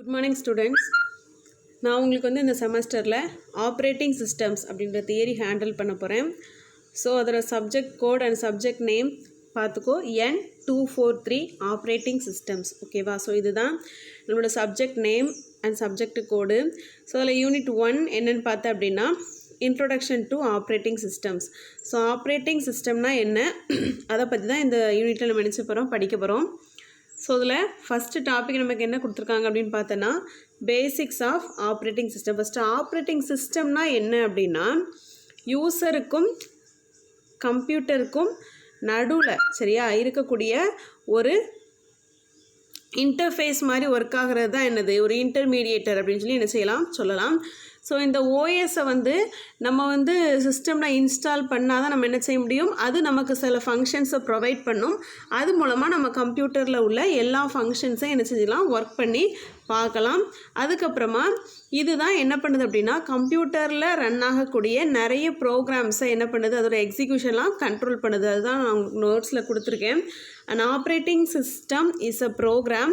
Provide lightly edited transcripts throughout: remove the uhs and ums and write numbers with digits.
Good morning students. நான் உங்களுக்கு இந்த செமஸ்டரில் ஆப்ரேட்டிங் சிஸ்டம்ஸ் அப்படின்ற தியரி ஹேண்டில் பண்ண போகிறேன். ஸோ அதோட subject code and subject name பார்த்துக்கோ, N243 ஆப்ரேட்டிங் சிஸ்டம்ஸ். ஓகேவா? ஸோ இதுதான் நம்மளோட subject name and subject code. So அதில் யூனிட் 1 என்னென்னு பார்த்தேன் அப்படின்னா introduction to operating systems. So operating சிஸ்டம்னா என்ன, அதை பற்றி தான் இந்த யூனிட்டில் நம்ம நினச்சி போகிறோம், படிக்க போகிறோம். ஸோ இதில் ஃபஸ்ட்டு டாபிக் நமக்கு என்ன கொடுத்துருக்காங்க அப்படின்னு பார்த்தோன்னா basics of operating system. First operating சிஸ்டம்னா என்ன அப்படின்னா யூசருக்கும் கம்ப்யூட்டருக்கும் நடுவில் சரியா இருக்கக்கூடிய ஒரு இன்டர்ஃபேஸ் மாதிரி ஒர்க் ஆகிறது தான் என்னது, ஒரு இன்டர்மீடியேட்டர் அப்படின்னு சொல்லி என்ன செய்யலாம் சொல்லலாம். ஸோ இந்த ஓஎஸை நம்ம சிஸ்டமில் இன்ஸ்டால் பண்ணால் தான் நம்ம என்ன செய்ய முடியும், அது நமக்கு சில ஃபங்க்ஷன்ஸை ப்ரொவைட் பண்ணும். அது மூலமாக நம்ம கம்ப்யூட்டரில் உள்ள எல்லா ஃபங்க்ஷன்ஸையும் என்ன செஞ்சலாம், ஒர்க் பண்ணி பார்க்கலாம். அதுக்கப்புறமா இதுதான் என்ன பண்ணுது அப்படின்னா கம்ப்யூட்டரில் ரன் ஆகக்கூடிய நிறைய ப்ரோக்ராம்ஸை என்ன பண்ணுது, அதோட எக்ஸிக்யூஷன்லாம் கண்ட்ரோல் பண்ணுது. அதுதான் நான் நோட்ஸில் கொடுத்துருக்கேன். An operating system is a program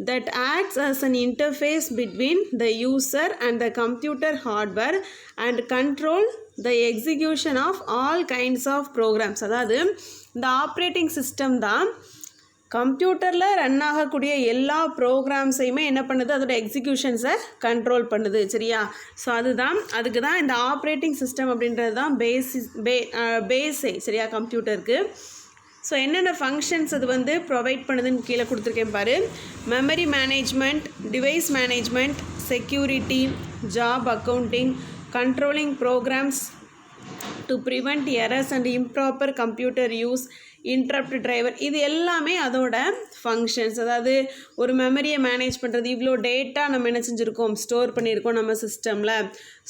that acts as an interface between the user and the computer hardware and control the execution of all kinds of programs. அதாவது இந்த ஆப்ரேட்டிங் சிஸ்டம் தான் கம்ப்யூட்டரில் ரன் ஆகக்கூடிய எல்லா ப்ரோக்ராம்ஸையுமே என்ன பண்ணுது, அதோட எக்ஸிக்யூஷன்ஸை கண்ட்ரோல் பண்ணுது. சரியா? ஸோ அதுக்கு தான் இந்த ஆப்ரேட்டிங் சிஸ்டம் அப்படின்றது தான் பேஸே சரியா கம்ப்யூட்டருக்கு. ஸோ என்னென்ன ஃபங்க்ஷன்ஸ் அது ப்ரொவைட் பண்ணுதுன்னு கீழே கொடுத்துருக்கேன் பாரு. Memory management, device management, security, job accounting, controlling programs to prevent errors and improper computer use, interrupt driver, இது எல்லாமே அதோட ஃபங்க்ஷன்ஸ். அதாவது ஒரு மெமரியை மேனேஜ் பண்ணுறது, இவ்வளோ டேட்டா நம்ம என்ன செஞ்சுருக்கோம், ஸ்டோர் பண்ணியிருக்கோம் நம்ம சிஸ்டமில்.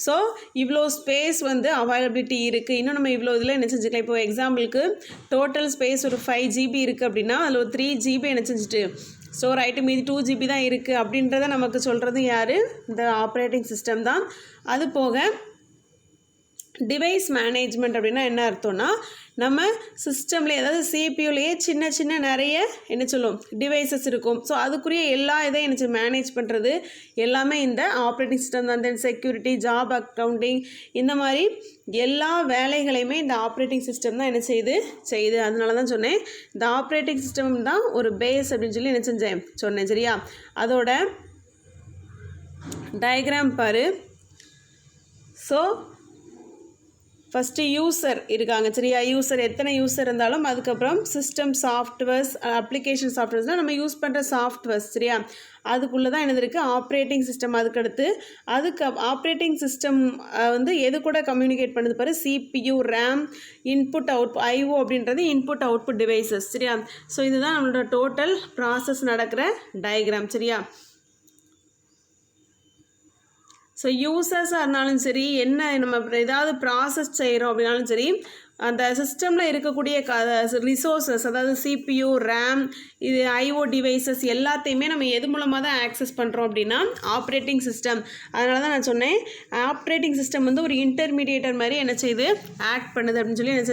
ஸோ இவ்வளோ ஸ்பேஸ் அவைலபிலிட்டி இருக்குது. இன்னும் நம்ம இவ்வளோ இதில் என்ன செஞ்சுக்கலாம். இப்போ எக்ஸாம்பிளுக்கு டோட்டல் ஸ்பேஸ் ஒரு 5 GB இருக்குது அப்படின்னா அதில் ஒரு 3 GB என்ன செஞ்சுட்டு ஸ்டோர் ஆகிட்டு மீதி 2 GB தான் இருக்குது அப்படின்றத நமக்கு சொல்கிறது யார், இந்த ஆப்ரேட்டிங் சிஸ்டம் தான். அது போக டிவைஸ் மேனேஜ்மெண்ட் அப்படின்னா என்ன அர்த்தம்னா நம்ம சிஸ்டம்லேயே அதாவது சிபியூலேயே சின்ன சின்ன நிறைய என்ன சொல்லுவோம் டிவைசஸ் இருக்கும். ஸோ அதுக்குரிய எல்லா இதையும் என்ன மேனேஜ் பண்ணுறது எல்லாமே இந்த ஆப்ரேட்டிங் சிஸ்டம் தான். தென் செக்யூரிட்டி, ஜாப் அக்கௌண்டிங், இந்த மாதிரி எல்லா வேலைகளையுமே இந்த ஆப்ரேட்டிங் சிஸ்டம் தான் என்ன செய்யுது. அதனால தான் சொன்னேன் இந்த ஆப்ரேட்டிங் சிஸ்டம் தான் ஒரு பேஸ் அப்படின்னு சொல்லி என்ன சொன்னேன். சரியா? அதோட டயக்ராம் பாரு. ஸோ ஃபஸ்ட்டு யூசர் இருக்காங்க. சரியா? யூசர் எத்தனை யூசர் இருந்தாலும் அதுக்கப்புறம் சிஸ்டம் சாஃப்ட்வேர்ஸ், அப்ளிகேஷன் சாஃப்ட்வேர்ஸ்னால் நம்ம யூஸ் பண்ணுற சாஃப்ட்வேர்ஸ். சரியா? அதுக்குள்ளே தான் என்னது இருக்குது, ஆப்ரேட்டிங் சிஸ்டம். அதுக்கடுத்து ஆப்ரேட்டிங் சிஸ்டம் எது கூட கம்யூனிகேட் பண்ணுது பாரு, CPU, RAM, input out IO அப்படின்றது இன்புட் அவுட்புட் டிவைசஸ். சரியா? ஸோ இதுதான் நம்மளோட டோட்டல் ப்ராசஸ் நடக்கிற டயக்ராம். சரியா? ஸோ யூசர்ஸாக இருந்தாலும் சரி, என்ன நம்ம ஏதாவது ப்ராசஸ் செய்கிறோம் அப்படின்னாலும் சரி, அந்த சிஸ்டமில் இருக்கக்கூடிய ரிசோர்ஸஸ் அதாவது CPU, RAM, இது IO டிவைசஸ் எல்லாத்தையுமே நம்ம எது மூலமாக தான் ஆக்சஸ் பண்ணுறோம் அப்படின்னா ஆப்ரேட்டிங் சிஸ்டம். அதனால தான் நான் சொன்னேன் ஆப்ரேட்டிங் சிஸ்டம் ஒரு இன்டர்மீடியேட்டர் மாதிரி என்ன செய்யுது, ஆக்ட் பண்ணுது அப்படின்னு சொல்லி என்ன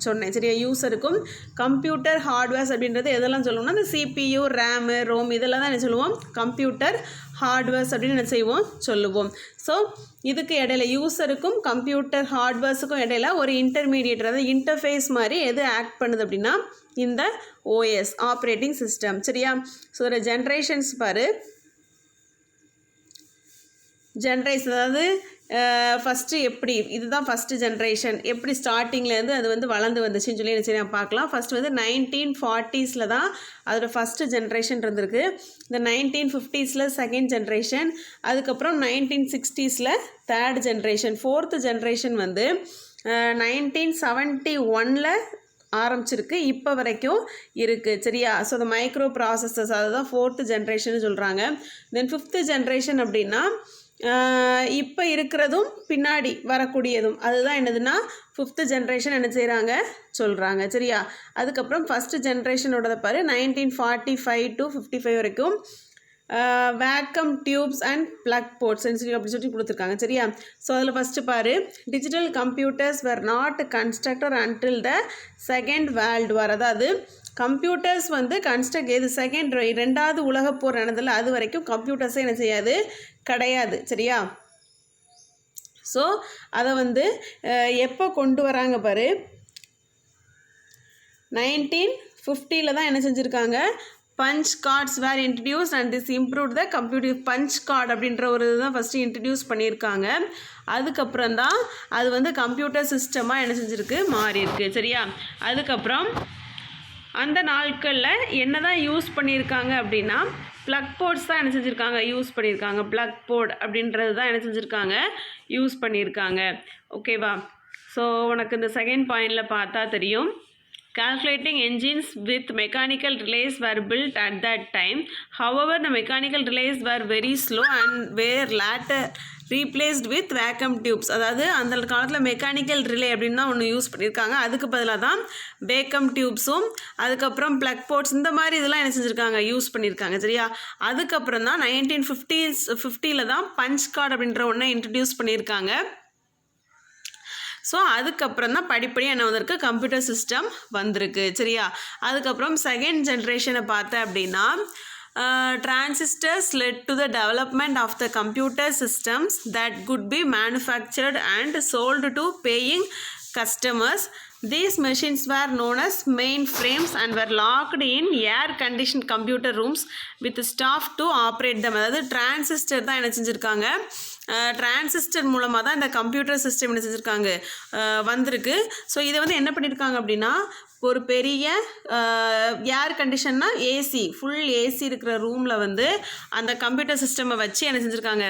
சொன்னேன். சரியா? யூசருக்கும் கம்ப்யூட்டர் ஹார்ட்வேர்ஸ் அப்படின்றது எதெல்லாம் சொல்லுவோம்னா அந்த CPU, RAM, ROM இதெல்லாம் தான் என்ன சொல்லுவோம், கம்ப்யூட்டர் ஹார்ட்வேர்ஸ் அப்படின்னு என்ன சொல்லுவோம். ஸோ இதுக்கு இடையில யூசருக்கும் கம்ப்யூட்டர் ஹார்ட்வேர்ஸுக்கும் இடையில ஒரு இன்டர்மீடியேட்டர் அதாவது இன்டர்ஃபேஸ் மாதிரி எது ஆக்ட் பண்ணுது அப்படின்னா இந்த OS ஆப்ரேட்டிங் சிஸ்டம். சரியா? ஸோ ஒரு ஜென்ரேஷன்ஸ் பாரு. ஜென்ரேஷன் அதாவது ஃபஸ்ட்டு எப்படி, இதுதான் ஃபஸ்ட்டு ஜென்ரேஷன், எப்படி ஸ்டார்டிங்லேருந்து அது வளர்ந்து வந்துச்சுன்னு சொல்லி என்ன பார்க்கலாம். ஃபஸ்ட்டு 1940s தான் அதோட ஃபஸ்ட்டு ஜென்ரேஷன் இருந்திருக்கு. இந்த 1950s செகண்ட் ஜென்ரேஷன், அதுக்கப்புறம் 1960s third generation, fourth generation 1971 ஆரம்பிச்சிருக்கு, இப்போ வரைக்கும் இருக்குது. சரியா? ஸோ அந்த மைக்ரோ ப்ராசஸர்ஸ் அதுதான் ஃபோர்த்து ஜென்ரேஷன் சொல்கிறாங்க. தென் ஃபிஃப்த்து ஜென்ரேஷன் அப்படின்னா இப்போ இருக்கிறதும் பின்னாடி வரக்கூடியதும் அதுதான் என்னதுன்னா ஃபிஃப்த்து ஜென்ரேஷன் என்ன செய்கிறாங்க சொல்கிறாங்க. சரியா? அதுக்கப்புறம் ஃபஸ்ட்டு ஜென்ரேஷனோடதை பாரு 1945 to 55 வரைக்கும் vacuum tubes and plug boards அப்படி சொல்லி கொடுத்துருக்காங்க. சரியா? ஸோ அதில் ஃபஸ்ட்டு பாரு, digital computers were not constructed until the second world war. அதாவது கம்ப்யூட்டர்ஸ் வந்து கன்ஸ்ட்ரக்ட் எது ரெண்டாவது உலகப் போர் நடந்ததில்ல அது வரைக்கும் கம்ப்யூட்டர்ஸே என்ன செய்யாது கிடையாது. சரியா? ஸோ அதை வந்து எப்போ கொண்டு வராங்க பாரு, 1950 தான் என்ன செஞ்சுருக்காங்க, punch cards were introduce and this improve the computer. Punch card அப்படின்ற ஒரு இதுதான் ஃபஸ்ட்டு இன்ட்ரடியூஸ் பண்ணியிருக்காங்க. அதுக்கப்புறம் தான் அது வந்து கம்ப்யூட்டர் சிஸ்டமாக என்ன செஞ்சுருக்கு, மாறியிருக்கு. சரியா? அதுக்கப்புறம் அந்த நாட்களில் என்ன தான் யூஸ் பண்ணியிருக்காங்க அப்படின்னா ப்ளக் போர்ட்ஸ் தான் என்ன செஞ்சுருக்காங்க, யூஸ் பண்ணியிருக்காங்க. ப்ளக் போர்ட் அப்படின்றது தான் என்ன செஞ்சுருக்காங்க, யூஸ் பண்ணியிருக்காங்க. ஓகேவா? ஸோ உனக்கு இந்த செகண்ட் பாயிண்டில் பார்த்தா தெரியும். Calculating engines with mechanical relays were built at that time. However, the mechanical relays were very slow and were later replaced with vacuum tubes. அதாவது அந்த காலத்தில் மெக்கானிக்கல் ரிலே அப்படின்னு தான் ஒன்று யூஸ் பண்ணியிருக்காங்க. அதுக்கு பதிலாக தான் வேக்கம் டியூப்ஸும் அதுக்கப்புறம் ப்ளக் போர்ட்ஸ் இந்த மாதிரி இதெல்லாம் என்ன செஞ்சுருக்காங்க, யூஸ் பண்ணியிருக்காங்க. சரியா? அதுக்கப்புறம் தான் 1950 தான் பஞ்ச் கார்டு அப்படின்ற ஒன்றை இன்ட்ரடியூஸ் பண்ணியிருக்காங்க. ஸோ அதுக்கப்புறம் தான் படிப்படியாக என்ன வந்திருக்கு, கம்ப்யூட்டர் சிஸ்டம் வந்திருக்கு. சரியா? அதுக்கப்புறம் செகண்ட் ஜென்ரேஷனை பார்த்தேன் அப்படின்னா transistors led to the development of the computer systems that could be manufactured and sold to paying customers. These machines were known as mainframes and were locked in air-conditioned computer rooms with staff to operate them. அதாவது transistor தான் என்ன செஞ்சுருக்காங்க, transistor மூலமாக தான் இந்த computer system என்ன செஞ்சுருக்காங்க, வந்திருக்கு. ஸோ இதை வந்து என்ன பண்ணியிருக்காங்க அப்படின்னா ஒரு பெரிய ஏர் கண்டிஷன்னா ஏசி, ஃபுல் ஏசி இருக்கிற ரூமில் வந்து அந்த கம்ப்யூட்டர் சிஸ்டமை வச்சு என்ன செஞ்சுருக்காங்க,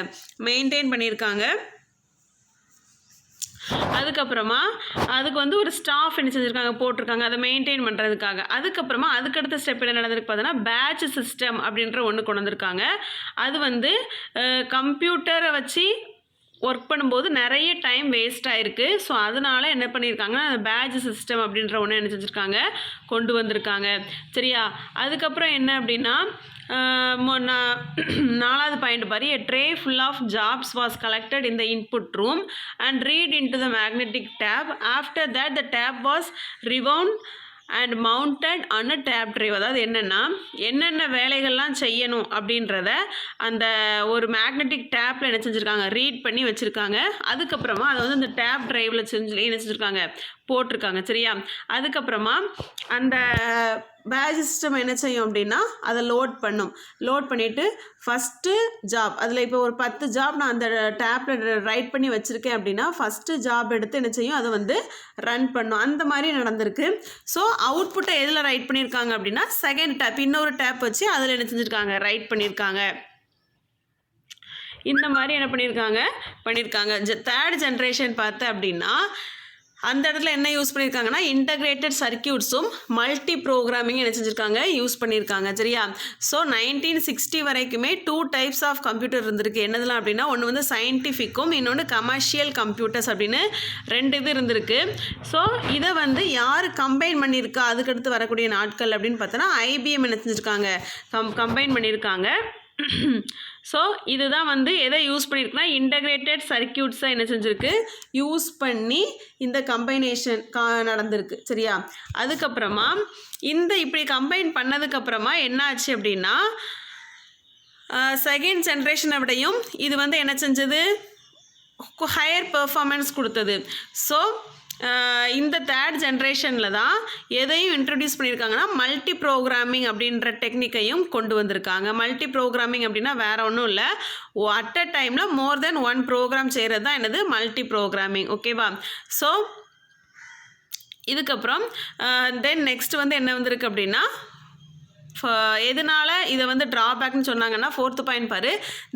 மெயின்டைன் பண்ணியிருக்காங்க. அதுக்கப்புறமா அதுக்கு வந்து ஒரு ஸ்டாஃப் என்ன செஞ்சுருக்காங்க, போட்டிருக்காங்க அதை மெயின்டைன் பண்ணுறதுக்காக. அதுக்கப்புறமா அதுக்கடுத்த ஸ்டெப் என்ன நடந்திருக்கு பார்த்தோன்னா பேட்ச் சிஸ்டம் அப்படின்ற ஒன்று கொண்டு வந்திருக்காங்க. அது வந்து கம்ப்யூட்டரை வச்சு ஒர்க் பண்ணும்போது நிறைய டைம் வேஸ்ட் ஆகிருக்கு. ஸோ அதனால் என்ன பண்ணியிருக்காங்கன்னா அந்த பேட்ச் சிஸ்டம் அப்படின்ற ஒன்று என்ன செஞ்சுருக்காங்க, கொண்டு வந்திருக்காங்க. சரியா? அதுக்கப்புறம் என்ன அப்படின்னா நாலாவது பாயிண்ட் பாரு, a tray full of jobs was collected in the input room and read into the magnetic tab. After that the tab was rewound and mounted on a tab drive. அதாவது என்னென்ன வேலைகள்லாம் செய்யணும் அப்படின்றத அந்த ஒரு மேக்னெட்டிக் டேப்பில் என்ன செஞ்சுருக்காங்க, ரீட் பண்ணி வச்சுருக்காங்க. அதுக்கப்புறமா அதை வந்து அந்த டேப் ட்ரைவில் என்ன செஞ்சுருக்காங்க, போட்டிருக்காங்க. சரியா? அதுக்கப்புறமா அந்த பேட்ச் சிஸ்டம் என்ன செய்யும் அப்படின்னா அதை லோட் பண்ணிவிட்டு ஃபஸ்ட்டு ஜாப், அதில் இப்போ ஒரு 10 ஜாப் நான் அந்த டேப்பில் ரைட் பண்ணி வச்சுருக்கேன் அப்படின்னா ஃபஸ்ட்டு ஜாப் எடுத்து என்ன செய்யும், அதை வந்து ரன் பண்ணும். அந்த மாதிரி நடந்திருக்கு. ஸோ அவுட்புட்டை எதில் ரைட் பண்ணியிருக்காங்க அப்படின்னா செகண்ட் டேப், இன்னொரு டேப் வச்சு அதில் என்ன செஞ்சுருக்காங்க, ரைட் பண்ணியிருக்காங்க. இந்த மாதிரி என்ன பண்ணியிருக்காங்க. தேர்ட் ஜென்ரேஷன் பார்த்து அப்படின்னா அந்த இடத்துல என்ன யூஸ் பண்ணியிருக்காங்கன்னா இன்டகிரேட்டட் சர்க்கியூட்ஸும் மல்டி ப்ரோக்ராமிங் என்ன செஞ்சுருக்காங்க, யூஸ் பண்ணியிருக்காங்க. சரியா? ஸோ 1960 வரைக்குமே 2 டைப்ஸ் ஆஃப் கம்ப்யூட்டர் இருந்திருக்கு. என்னதெல்லாம் அப்படின்னா ஒன்று வந்து சயின்டிஃபிக்கும் இன்னொன்று கமர்ஷியல் கம்ப்யூட்டர்ஸ் அப்படின்னு 2 இது இருந்திருக்கு. ஸோ இதை வந்து யார் கம்பைன் பண்ணியிருக்கா அதுக்கடுத்து வரக்கூடிய நாட்கள் அப்படின்னு பார்த்தோன்னா ஐபிஎம் என்ன செஞ்சுருக்காங்க, கம்பைன் பண்ணியிருக்காங்க. ஸோ இதுதான் வந்து எதை யூஸ் பண்ணியிருக்குன்னா இன்டகிரேட்டட் சர்க்கியூட்ஸை என்ன செஞ்சுருக்கு, யூஸ் பண்ணி இந்த கம்பைனேஷன் நடந்திருக்கு. சரியா? அதுக்கப்புறமா இப்படி கம்பைன் பண்ணதுக்கப்புறமா என்ன ஆச்சு அப்படின்னா செகண்ட் ஜென்ரேஷனை விடையும் இது வந்து என்ன செஞ்சது, ஹையர் பெர்ஃபார்மன்ஸ் கொடுத்தது. ஸோ இந்த தேர்ட் ஜென்ரேஷனில் தான் எதையும் இன்ட்ரடியூஸ் பண்ணியிருக்காங்கன்னா மல்டி ப்ரோக்ராமிங் அப்படின்ற டெக்னிக்கையும் கொண்டு வந்திருக்காங்க. மல்டி ப்ரோக்ராமிங் அப்படின்னா வேறு ஒன்றும் இல்லை, அட் அ டைமில் மோர் தென் 1 ப்ரோக்ராம் செய்கிறது தான் என்னது மல்டி ப்ரோக்ராமிங். ஓகேவா? ஸோ இதுக்கப்புறம் தென் நெக்ஸ்ட் வந்து என்ன வந்திருக்கு அப்படின்னா எதனால இதை வந்து ட்ராபேக்னு சொன்னாங்கன்னா 4th பாயிண்ட் பாரு,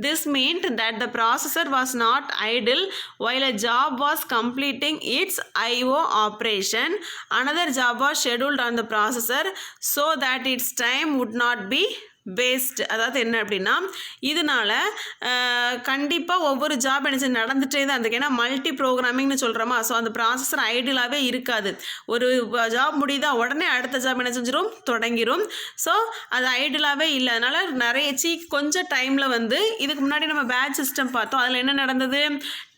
this meant that the processor was not idle while a job was completing its IO operation. Another job was scheduled on the processor so that its time would not be based. அதாவது என்ன அப்படின்னா இதனால் கண்டிப்பாக ஒவ்வொரு job என்ன நடந்துகிட்டே தான் இருக்குது. ஏன்னா மல்டி ப்ரோக்ராமிங்னு சொல்கிறோமா, ஸோ அந்த ப்ராசஸர் ஐடியலாகவே இருக்காது. ஒரு ஜாப் முடியுதா உடனே அடுத்த ஜாப் என்ன செஞ்சிடும், தொடங்கிடும். ஸோ அது ஐடியலாகவே இல்லை. அதனால் நிறைய கொஞ்சம் டைமில் வந்து இதுக்கு முன்னாடி நம்ம பேட்ச் சிஸ்டம் பார்த்தோம். அதில் என்ன நடந்தது,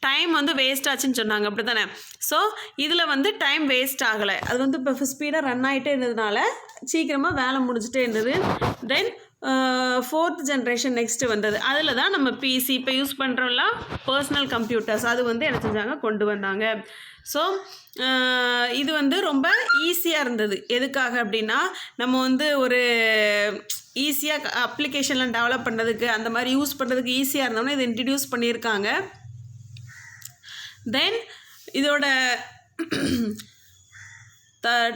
டைம் வந்து வேஸ்ட் ஆச்சுன்னு சொன்னாங்க, அப்படி தானே. ஸோ இதில் வந்து டைம் வேஸ்ட் ஆகலை. அது வந்து இப்போ ஸ்பீடாக ரன் ஆகிட்டே இருந்ததுனால சீக்கிரமாக வேலை முடிஞ்சிட்டே இருந்தது. தென் 4th ஜென்ரேஷன் நெக்ஸ்ட்டு வந்தது. அதில் தான் நம்ம பிசி இப்போ யூஸ் பண்ணுறோம்ல பர்சனல் கம்ப்யூட்டர்ஸ், அது வந்து என்ன செஞ்சாங்க, கொண்டு வந்தாங்க. ஸோ இது வந்து ரொம்ப ஈஸியாக இருந்தது. எதுக்காக அப்படின்னா நம்ம வந்து ஒரு ஈஸியாக அப்ளிகேஷன்லாம் டெவலப் பண்ணுறதுக்கு அந்த மாதிரி யூஸ் பண்ணுறதுக்கு ஈஸியாக இருந்தோம்னா இதை இன்ட்ரடியூஸ் பண்ணியிருக்காங்க. தென் இதோட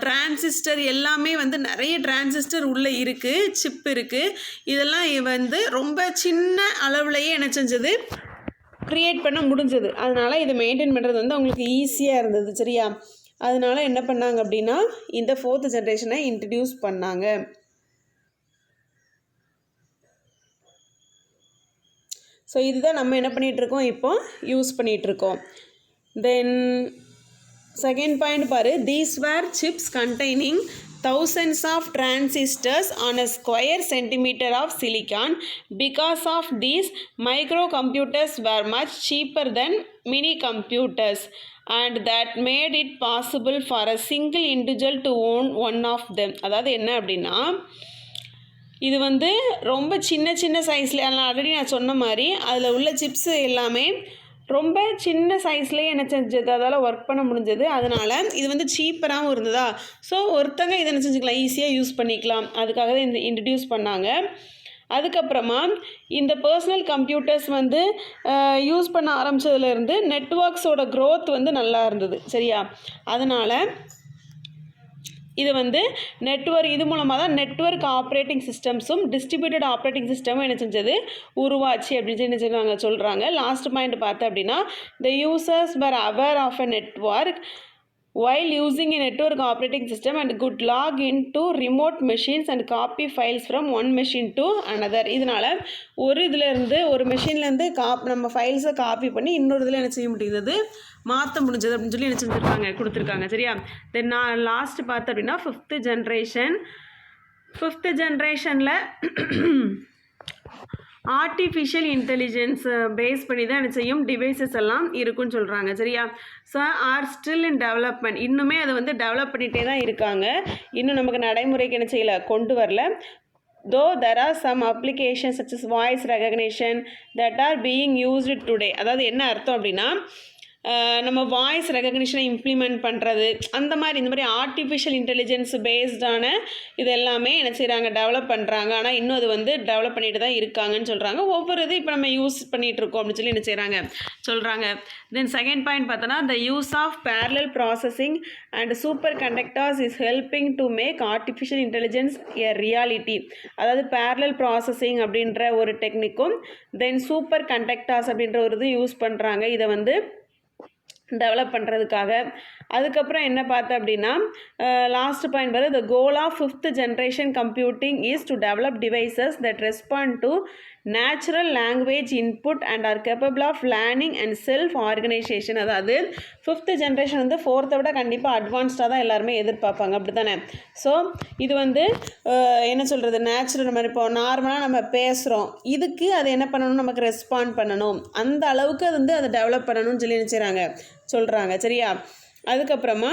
டிரான்சிஸ்டர் எல்லாமே வந்து நிறைய டிரான்சிஸ்டர் உள்ளே இருக்குது, சிப் இருக்குது. இதெல்லாம் வந்து ரொம்ப சின்ன அளவுலையே என்ன செஞ்சது, க்ரியேட் பண்ண முடிஞ்சது. அதனால் இதை மெயின்டைன் பண்ணுறது வந்து அவங்களுக்கு ஈஸியாக இருந்தது. சரியா, அதனால் என்ன பண்ணாங்க அப்படின்னா இந்த 4th ஜென்ரேஷனை இன்ட்ரடியூஸ் பண்ணாங்க. ஸோ இதுதான் நம்ம என்ன பண்ணிகிட்ருக்கோம், இப்போ யூஸ் பண்ணிகிட்ருக்கோம். தென் செகண்ட் பாயிண்ட் பாரு, these where chips containing thousands of transistors on a square centimeter of silicon. Because of these, microcomputers were much cheaper than mini computers, and that made it possible for a single individual to own one of them. அதாவது என்ன அப்படின்னா இது வந்து ரொம்ப சின்ன சின்ன சைஸில், அதனால் ஆல்ரெடி நான் சொன்ன மாதிரி அதில் உள்ள சிப்ஸு எல்லாமே ரொம்ப சின்ன சைஸ்லேயே என்ன செஞ்சது, அதால் ஒர்க் பண்ண முடிஞ்சது. அதனால் இது வந்து சீப்பராகவும் இருந்ததா, ஸோ ஒருத்தங்க இதை என்ன செஞ்சுக்கலாம், ஈஸியாக யூஸ் பண்ணிக்கலாம். அதுக்காக தான் இந்த இன்ட்ரடியூஸ் பண்ணாங்க. அதுக்கப்புறமா இந்த பர்சனல் கம்ப்யூட்டர்ஸ் வந்து யூஸ் பண்ண ஆரம்பித்ததுலேருந்து நெட்ஒர்க்ஸோட க்ரோத் வந்து நல்லா இருந்தது. சரியா, அதனால் இது வந்து இது மூலமாக தான் நெட்வொர்க் ஆப்ரேட்டிங் சிஸ்டம்ஸும் டிஸ்ட்ரிபியூட்டட் ஆப்ரேட்டிங் சிஸ்டமும் என்ன செஞ்சது, உருவாச்சு அப்படின்னு சொல்லி சொல்கிறாங்க. லாஸ்ட் பாயிண்ட் பார்த்தோம் அப்படின்னா த users were aware of a network while using a network operating system and could log into remote machines and copy files from one machine to another. இதனால் ஒரு மெஷின்லேருந்து நம்ம ஃபைல்ஸை காப்பி பண்ணி இன்னொரு இதில் என்ன செய்ய முடியுது, மாற்ற முடிஞ்சது அப்படின்னு சொல்லி என்ன செஞ்சுருக்காங்க, கொடுத்துருக்காங்க. சரியா, தென் நான் லாஸ்ட் பார்த்தேன் அப்படின்னா 5th ஜென்ரேஷனில் ஆர்டிஃபிஷியல் இன்டெலிஜென்ஸ் பேஸ் பண்ணி தான் என்ன செய்யும், டிவைசஸ் எல்லாம் இருக்குன்னு சொல்கிறாங்க. சரியா, so are still in development, இன்னுமே அதை வந்து டெவலப் பண்ணிகிட்டே தான் இருக்காங்க. இன்னும் நமக்கு நடைமுறைக்கு என்ன செய்யலை, கொண்டு வரல. though there are some applications such as voice recognition that are being used today. அதாவது என்ன அர்த்தம் அப்படின்னா நம்ம வாய்ஸ் ரெகக்னிஷனை இம்ப்ளிமெண்ட் பண்ணுறது, அந்த மாதிரி இந்த மாதிரி ஆர்டிஃபிஷியல் இன்டெலிஜென்ஸ் பேஸ்டான இது எல்லாமே என்ன செய்கிறாங்க, டெவலப் பண்ணுறாங்க. ஆனால் இன்னும் அது வந்து டெவலப் பண்ணிட்டு தான் இருக்காங்கன்னு சொல்கிறாங்க. ஒவ்வொரு இது இப்போ நம்ம யூஸ் பண்ணிகிட்ருக்கோம் அப்படின்னு சொல்லி என்ன செய்கிறாங்க, சொல்கிறாங்க. தென் செகண்ட் பாயிண்ட் பார்த்தோன்னா the use of parallel processing and superconductors is helping to make artificial intelligence a reality. அதாவது parallel processing அப்படின்ற ஒரு டெக்னிக்கும் தென் சூப்பர் கண்டக்டர்ஸ் அப்படின்ற ஒரு இது யூஸ் பண்ணுறாங்க இதை வந்து டெவலப் பண்ணுறதுக்காக. அதுக்கப்புறம் என்ன பார்த்தோம் அப்படின்னா லாஸ்ட் பாயிண்ட் வர the goal of 5th generation computing is to develop devices that respond to natural language input and are capable of learning and self organization. அதாவது 5th ஜென்ரேஷன் வந்து 4th விட கண்டிப்பாக அட்வான்ஸ்டாக தான் எல்லாருமே எதிர்பார்ப்பாங்க, அப்படி தானே. ஸோ இது வந்து என்ன சொல்கிறது, நேச்சுரல் மாதிரி இப்போ நார்மலாக நம்ம பேசுகிறோம், இதுக்கு அது என்ன பண்ணணும், நமக்கு ரெஸ்பாண்ட் பண்ணணும், அந்த அளவுக்கு அது வந்து அதை டெவலப் பண்ணணும்னு சொல்லி நினச்சிடறாங்க, சொல்கிறாங்க. சரியா, அதுக்கப்புறமா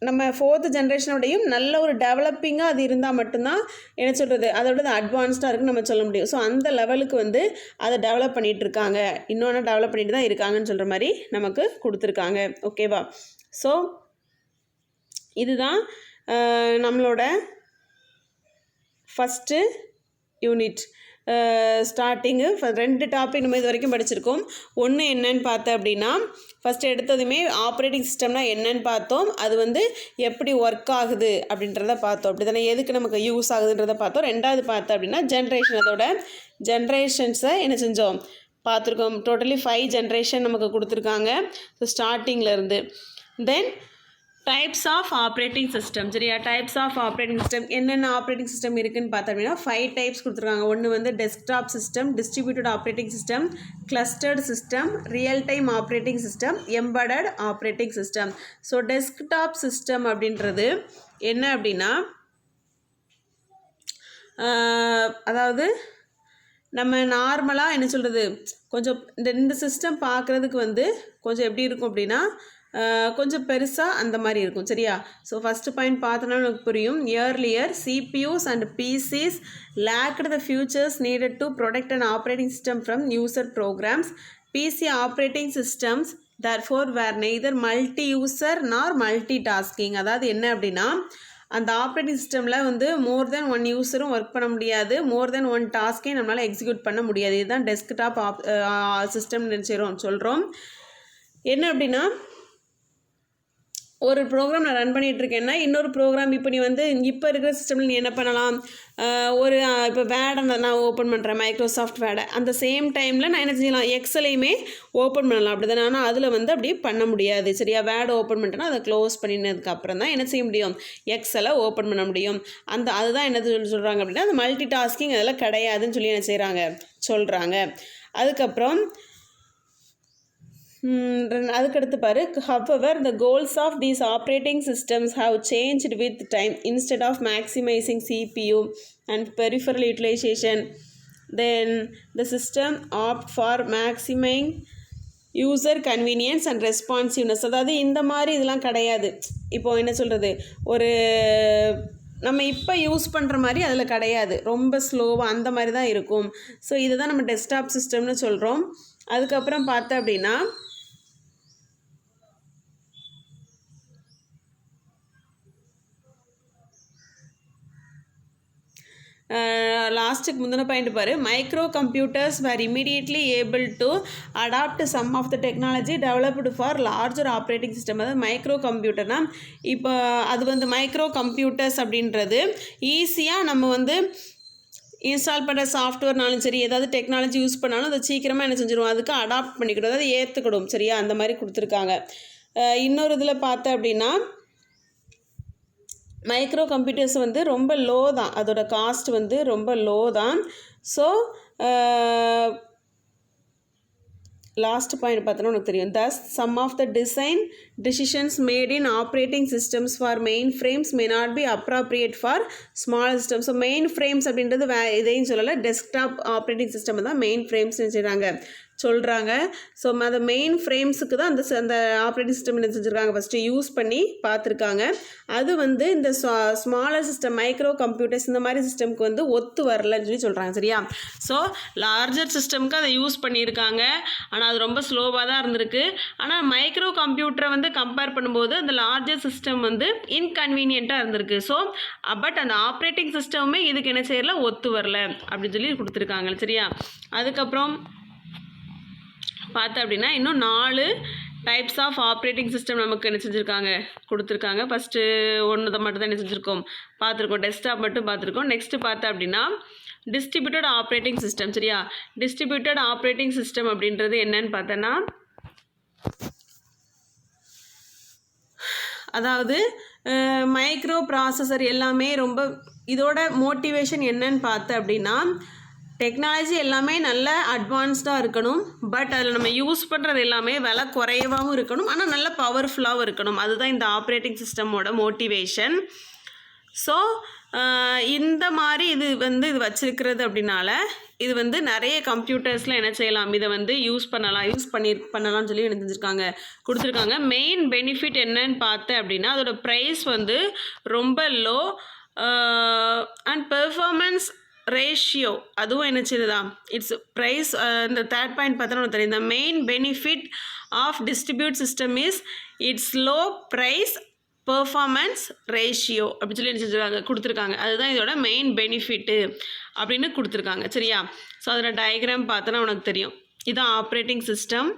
நம்ம 4th ஜென்ரேஷனோடையும் நல்ல ஒரு டெவலப்பிங்காக அது இருந்தால் மட்டும்தான் என்ன சொல்கிறது, அதோட அட்வான்ஸ்டாக இருக்குன்னு நம்ம சொல்ல முடியும். ஸோ அந்த லெவலுக்கு வந்து அதை டெவலப் பண்ணிகிட்டு இருக்காங்க, இன்னொன்று டெவலப் பண்ணிட்டு தான் இருக்காங்கன்னு சொல்கிற மாதிரி நமக்கு கொடுத்துருக்காங்க. ஓகேவா, ஸோ இதுதான் நம்மளோட ஃபஸ்ட்டு யூனிட். ஸ்டார்டிங்கு 2 டாபிக் நம்ம இது வரைக்கும் படிச்சிருக்கோம். ஒன்று என்னன்னு பார்த்தோம் அப்படின்னா ஃபஸ்ட்டு எடுத்ததுமே ஆப்ரேட்டிங் சிஸ்டம்னா என்னன்னு பார்த்தோம், அது வந்து எப்படி ஒர்க் ஆகுது அப்படின்றத பார்த்தோம், அப்படி தானே, எதுக்கு நமக்கு யூஸ் ஆகுதுன்றதை பார்த்தோம். ரெண்டாவது பார்த்தோம் அப்படின்னா ஜென்ரேஷன், அதோட ஜென்ரேஷன்ஸை என்ன செஞ்சோம், பார்த்துருக்கோம். டோட்டலி 5 ஜென்ரேஷன் நமக்கு கொடுத்துருக்காங்க ஸோ ஸ்டார்டிங்லேருந்து. Then types of operating system சரியா டைப்ஸ் ஆஃப் ஆப்ரேட்டிங் சிஸ்டம் என்னென்ன ஆப்ரேட்டிங் சிஸ்டம் இருக்குதுன்னு பார்த்தோம் அப்படின்னா 5 டைப்ஸ் கொடுத்துருக்காங்க. ஒன்று வந்து desktop system, distributed operating system, clustered system, real time operating system, embedded operating system. So desktop system அப்படின்றது என்ன அப்படின்னா அதாவது நம்ம நார்மலாக என்ன சொல்கிறது கொஞ்சம் இந்த சிஸ்டம் பார்க்குறதுக்கு வந்து கொஞ்சம் எப்படி இருக்கும் அப்படின்னா கொஞ்சம் பெருசாக அந்த மாதிரி இருக்கும் சரியா. ஸோ ஃபஸ்ட்டு பாயிண்ட் பார்த்தோன்னா எனக்கு புரியும். Earlier CPUs and PCs lacked the features needed to protect and operating system from user programs. PC operating systems therefore were neither multi user nor multi tasking. அதாவது என்ன அப்படின்னா அந்த ஆப்ரேட்டிங் சிஸ்டமில் வந்து மோர் தென் one யூஸரும் work பண்ண முடியாது, மோர் தென் ஒன் டாஸ்க்கையும் நம்மளால் execute பண்ண முடியாது. இதுதான் டெஸ்க்டாப் சிஸ்டம்னு சொல்கிறோம். என்ன அப்படின்னா ஒரு ப்ரோக்ராம் நான் ரன் பண்ணிகிட்ருக்கேன்னா இன்னொரு ப்ரோக்ராம் இப்போ நீ வந்து இப்போ இருக்கிற சிஸ்டமில் நீ என்ன பண்ணலாம் ஒரு இப்போ வேடை நான் ஓப்பன் பண்ணுறேன் மைக்ரோசாஃப்ட் வேடை அந்த சேம் டைமில் நான் என்ன செய்யலாம் எக்ஸலையுமே ஓப்பன் பண்ணலாம் அப்படி தானே. ஆனால் அதில் வந்து அப்படி பண்ண முடியாது சரியா. வேடை ஓப்பன் பண்ணிட்டேன்னா அதை க்ளோஸ் பண்ணினதுக்கப்புறம் தான் என்ன செய்ய முடியும் எக்ஸலை ஓப்பன் பண்ண முடியும். அதுதான் என்ன சொல்கிறாங்க அப்படின்னா அந்த மல்டி டாஸ்கிங் அதெல்லாம் கிடையாதுன்னு சொல்லி என்ன செய்கிறாங்க சொல்கிறாங்க. அதுக்கப்புறம் அதுக்கடுத்து பாரு however the goals of these operating systems have changed with time. Instead of maximizing CPU and peripheral utilization, then the system opt for maximizing user convenience and responsiveness. அதாவது இந்த மாதிரி இதெல்லாம் கிடையாது. இப்போது என்ன சொல்கிறது ஒரு நம்ம இப்போ யூஸ் பண்ணுற மாதிரி அதில் கிடையாது, ரொம்ப ஸ்லோவாக அந்த மாதிரி தான் இருக்கும். ஸோ இதை தான் நம்ம டெஸ்க்டாப் சிஸ்டம்னு சொல்கிறோம். அதுக்கப்புறம் பார்த்தோம் அப்படின்னா லாஸ்ட்டுக்கு முந்தின பாயிண்ட் பாரு micro computers were immediately able to adapt some of the technology developed for larger operating system. அதாவது மைக்ரோ கம்ப்யூட்டர்னால் இப்போ அது வந்து மைக்ரோ கம்ப்யூட்டர்ஸ் அப்படின்றது ஈஸியாக நம்ம வந்து இன்ஸ்டால் பண்ணுற சாஃப்ட்வேர்னாலும் சரி ஏதாவது டெக்னாலஜி யூஸ் பண்ணாலும் அதை சீக்கிரமாக என்ன செஞ்சிடும் அதுக்கு அடாப்ட் பண்ணிக்கிடும், அதாவது ஏற்றுக்கிடும் சரியா. அந்த மாதிரி கொடுத்துருக்காங்க. இன்னொரு இதில் பார்த்தேன் அப்படின்னா மைக்ரோ கம்ப்யூட்டர்ஸ் வந்து ரொம்ப லோ தான், அதோட காஸ்ட் வந்து ரொம்ப லோ தான். ஸோ லாஸ்ட் பாயிண்ட் பார்த்தோன்னா உனக்கு தெரியும். thus some of the design decisions made in operating systems for mainframes may not be appropriate for small systems. So main frames அப்படின்றது இதையும் சொல்லலை, டெஸ்க்டாப் ஆப்ரேட்டிங் சிஸ்டம் தான் மெயின் ஃப்ரேம்ஸ் செய்கிறாங்க சொல்கிறாங்க. ஸோ அந்த மெயின் ஃப்ரேம்ஸுக்கு தான் அந்த ஆப்ரேட்டிங் சிஸ்டம் என்ன செஞ்சுருக்காங்க ஃபஸ்ட்டு யூஸ் பண்ணி பார்த்துருக்காங்க. அது வந்து இந்த ஸ்மாலர் சிஸ்டம் மைக்ரோ கம்ப்யூட்டர்ஸ் இந்த மாதிரி சிஸ்டம்க்கு வந்து ஒத்து வரலன்னு சொல்லி சொல்கிறாங்க சரியா. ஸோ லார்ஜர் சிஸ்டம்க்கு அதை யூஸ் பண்ணியிருக்காங்க, ஆனால் அது ரொம்ப ஸ்லோவாக தான் இருந்திருக்கு. ஆனால் மைக்ரோ கம்ப்யூட்டரை வந்து கம்பேர் பண்ணும்போது அந்த லார்ஜர் சிஸ்டம் வந்து இன்கன்வீனியண்ட்டாக இருந்திருக்கு. ஸோ பட் அந்த ஆப்ரேட்டிங் சிஸ்டமுமே இதுக்கு என்ன செய்யல ஒத்து வரல அப்படின்னு சொல்லி கொடுத்துருக்காங்க சரியா. அதுக்கப்புறம் பார்த்தோம் அப்படின்னா இன்னும் 4 டைப்ஸ் ஆஃப் ஆப்ரேட்டிங் சிஸ்டம் நமக்கு என்ன செஞ்சுருக்காங்க கொடுத்துருக்காங்க. ஃபஸ்ட்டு ஒன்று தான் மட்டும் தான் என்ன செஞ்சுருக்கோம் பார்த்துருக்கோம், டெஸ்க்டாப் மட்டும் பார்த்துருக்கோம். நெக்ஸ்ட்டு பார்த்தோம் அப்படின்னா டிஸ்ட்ரிபியூட்டட் ஆப்ரேட்டிங் சிஸ்டம் சரியா. டிஸ்ட்ரிபியூட்டட் ஆப்ரேட்டிங் சிஸ்டம் அப்படின்றது என்னன்னு பார்த்தோன்னா அதாவது மைக்ரோ ப்ராசஸர் எல்லாமே ரொம்ப இதோட மோட்டிவேஷன் என்னன்னு பார்த்தேன் அப்படின்னா டெக்னாலஜி எல்லாமே நல்ல அட்வான்ஸ்டாக இருக்கணும், பட் அதில் நம்ம யூஸ் பண்ணுறது எல்லாமே விலை குறைவாகவும் இருக்கணும், ஆனால் நல்ல பவர்ஃபுல்லாகவும் இருக்கணும். அதுதான் இந்த ஆப்ரேட்டிங் சிஸ்டமோட மோட்டிவேஷன். ஸோ இந்த மாதிரி இது வச்சிருக்கிறது அப்படின்னால இது வந்து நிறைய கம்ப்யூட்டர்ஸில் என்ன செய்யலாம் இதை வந்து யூஸ் பண்ணலாம்னு சொல்லி என்ன செஞ்சுருக்காங்க கொடுத்துருக்காங்க. மெயின் பெனிஃபிட் என்னன்னு பார்த்தேன் அப்படின்னா அதோட ப்ரைஸ் வந்து ரொம்ப லோ அண்ட் பெர்ஃபார்மன்ஸ் ரேஷியோ அதுவும் என்ன செய்யுதுதான் இட்ஸ் ப்ரைஸ். இந்த தேர்ட் பாயிண்ட் பார்த்தோன்னா தெரியும். இந்த main benefit of distribute system is its low price performance ratio அப்படின்னு சொல்லி என்ன செஞ்சுருக்காங்க கொடுத்துருக்காங்க. அதுதான் இதோட மெயின் பெனிஃபிட்டு அப்படின்னு கொடுத்துருக்காங்க சரியா. ஸோ அதில் டயக்ராம் பார்த்தோன்னா உனக்கு தெரியும். இதுதான் ஆப்ரேட்டிங் சிஸ்டம்.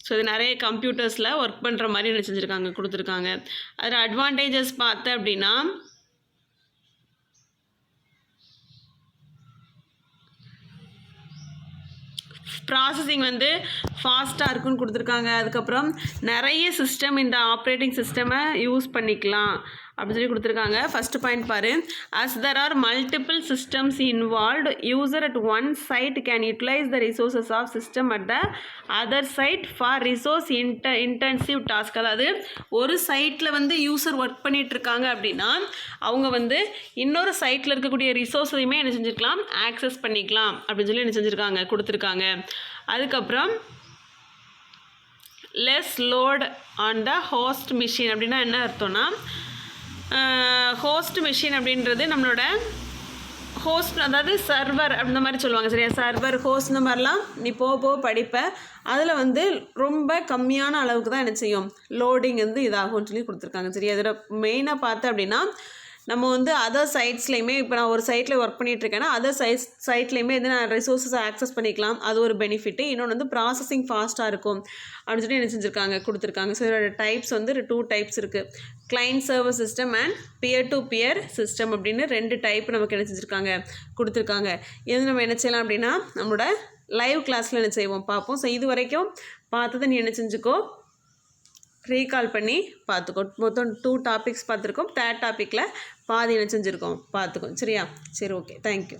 ஸோ இது நிறைய கம்ப்யூட்டர்ஸில் ஒர்க் பண்ணுற மாதிரி என்ன செஞ்சுருக்காங்க கொடுத்துருக்காங்க. அதில் அட்வான்டேஜஸ் பார்த்தேன் அப்படின்னா ப்ராசஸிங் வந்து ஃபாஸ்ட்டாக இருக்குன்னு கொடுத்துருக்காங்க. அதுக்கப்புறம் நிறைய சிஸ்டம் இந்த ஆப்ரேட்டிங் சிஸ்டமை யூஸ் பண்ணிக்கலாம் அப்படின்னு சொல்லி கொடுத்துருக்காங்க. ஃபஸ்ட்டு பாயிண்ட் பாரு, as there are multiple systems involved, user at one site can utilize the resources of system at the other site for resource intensive task. அதாவது ஒரு சைட்டில் வந்து யூசர் ஒர்க் பண்ணிட்டு இருக்காங்க அப்படின்னா அவங்க வந்து இன்னொரு சைட்டில் இருக்கக்கூடிய ரிசோர்ஸையுமே என்ன செஞ்சுருக்கலாம், ஆக்சஸ் பண்ணிக்கலாம் அப்படின்னு சொல்லி என்ன செஞ்சுருக்காங்க, கொடுத்துருக்காங்க. அதுக்கப்புறம் less load on the host machine அப்படின்னா என்ன அர்த்தம்னா, ஹோஸ்ட் மிஷின் அப்படின்றது நம்மளோட ஹோஸ்ட், அதாவது சர்வர் அந்த மாதிரி சொல்லுவாங்க சரியா. சர்வர் ஹோஸ்ட் இந்த மாதிரிலாம் நீ போக படிப்ப, அதில் வந்து ரொம்ப கம்மியான அளவுக்கு தான் என்ன செய்யும், லோடிங் வந்து இதாகும்னு சொல்லி கொடுத்துருக்காங்க சரியா. அதில் மெயினாக பார்த்து அப்படின்னா நம்ம வந்து அதர் சைட்ஸ்லையுமே, இப்போ நான் ஒரு சைட்டில் ஒர்க் பண்ணிகிட்ருக்கேன்னா அதர் சைட்லேயுமே வந்து நான் ரிசோர்ஸஸை ஆக்சஸ் பண்ணிக்கலாம், அது ஒரு பெனிஃபிட்டு. இன்னொன்று வந்து ப்ராசஸிங் ஃபாஸ்ட்டாக இருக்கும் அப்படின்னு சொல்லி என்ன செஞ்சுருக்காங்க, கொடுத்துருக்காங்க. ஸோ இதோட டைப்ஸ் வந்து 2 டைப்ஸ் இருக்குது, client server system and peer to peer system அப்படின்னு 2 டைப் நமக்கு என்ன செஞ்சுருக்காங்க, கொடுத்துருக்காங்க. இது நம்ம என்ன செய்யலாம் அப்படின்னா நம்மளோட லைவ் கிளாஸில் என்ன செய்வோம் பார்ப்போம். ஸோ இது வரைக்கும் பார்த்ததை நீ என்ன செஞ்சுக்கோ, ரீகால் பண்ணி பார்த்துக்கோ. மொத்தம் 2 டாபிக்ஸ் பார்த்துருக்கோம். 3rd டாப்பிக்கில் பாதி என்ன செஞ்சுருக்கோம் பார்த்துக்கோம் சரியா. சரி, ஓகே, தேங்க்யூ.